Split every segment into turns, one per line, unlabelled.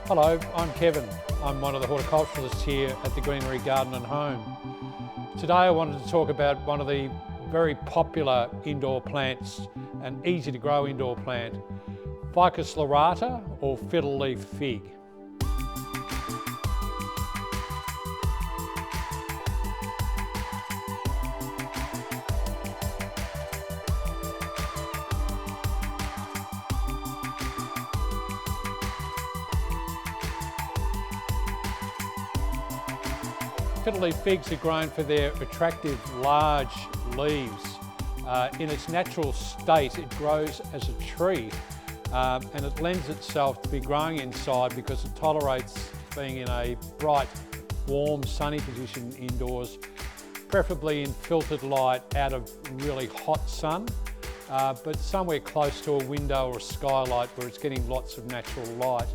Hello, I'm Kevin. I'm one of the horticulturalists here at the Greenery Garden Home. Today I wanted to talk about one of the very popular indoor plants, an easy to grow indoor plant, Ficus lyrata or fiddle leaf fig. Fiddle leaf figs are grown for their attractive large leaves. In its natural state it grows as a tree and it lends itself to be growing inside because it tolerates being in a bright, warm, sunny position indoors, preferably in filtered light out of really hot sun, but somewhere close to a window or a skylight where it's getting lots of natural light.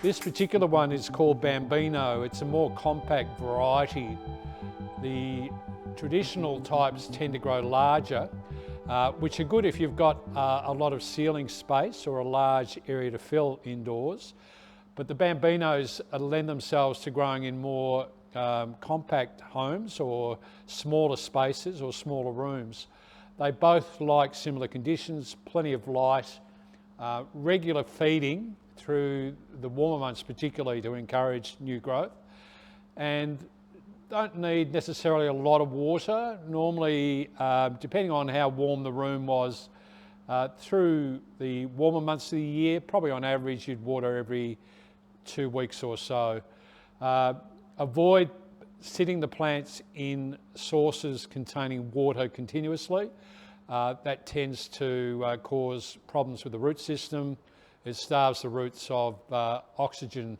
This particular one is called Bambino. It's a more compact variety. The traditional types tend to grow larger, which are good if you've got a lot of ceiling space or a large area to fill indoors. But the Bambinos lend themselves to growing in more compact homes or smaller spaces or smaller rooms. They both like similar conditions, plenty of light, regular feeding through the warmer months particularly to encourage new growth, and don't need necessarily a lot of water. Normally, depending on how warm the room was, through the warmer months of the year, probably on average you'd water every 2 weeks or so. Avoid sitting the plants in sources containing water continuously. That tends to cause problems with the root system. It starves the roots of oxygen.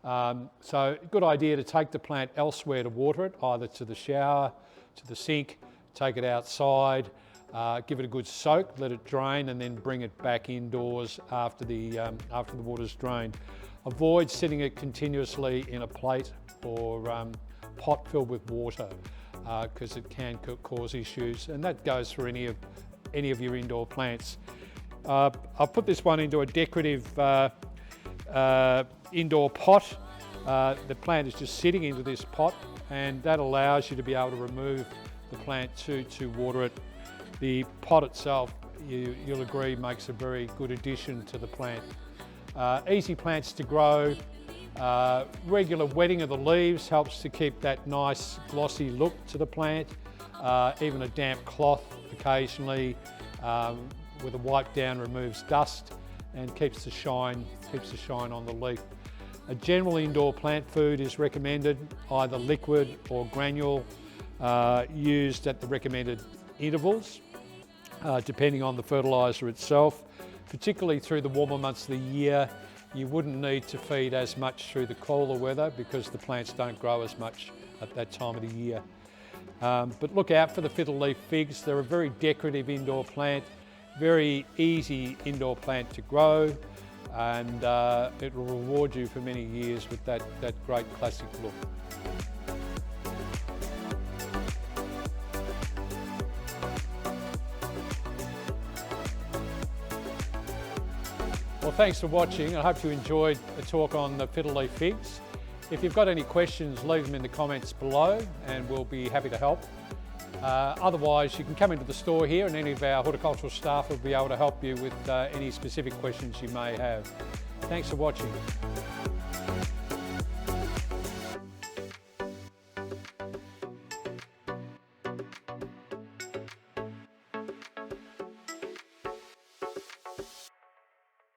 So good idea to take the plant elsewhere to water it, either to the shower, to the sink, take it outside, give it a good soak, let it drain, and then bring it back indoors after the water's drained. Avoid setting it continuously in a plate or pot filled with water because it can cause issues, and that goes for any of your indoor plants. I'll put this one into a decorative indoor pot. The plant is just sitting into this pot, and that allows you to be able to remove the plant to water it. The pot itself, you'll agree, makes a very good addition to the plant. Easy plants to grow. Regular wetting of the leaves helps to keep that nice glossy look to the plant. Even a damp cloth occasionally with a wipe down removes dust and keeps the shine on the leaf. A general indoor plant food is recommended, either liquid or granule, used at the recommended intervals, depending on the fertiliser itself. Particularly through the warmer months of the year, you wouldn't need to feed as much through the cooler weather because the plants don't grow as much at that time of the year. But look out for the fiddle leaf figs. They're a very decorative indoor plant, very easy indoor plant to grow, and it will reward you for many years with that great classic look. Well, thanks for watching. I hope you enjoyed the talk on the fiddle leaf figs. If you've got any questions, leave them in the comments below and we'll be happy to help. Otherwise, you can come into the store here and any of our horticultural staff will be able to help you with any specific questions you may have. Thanks for watching.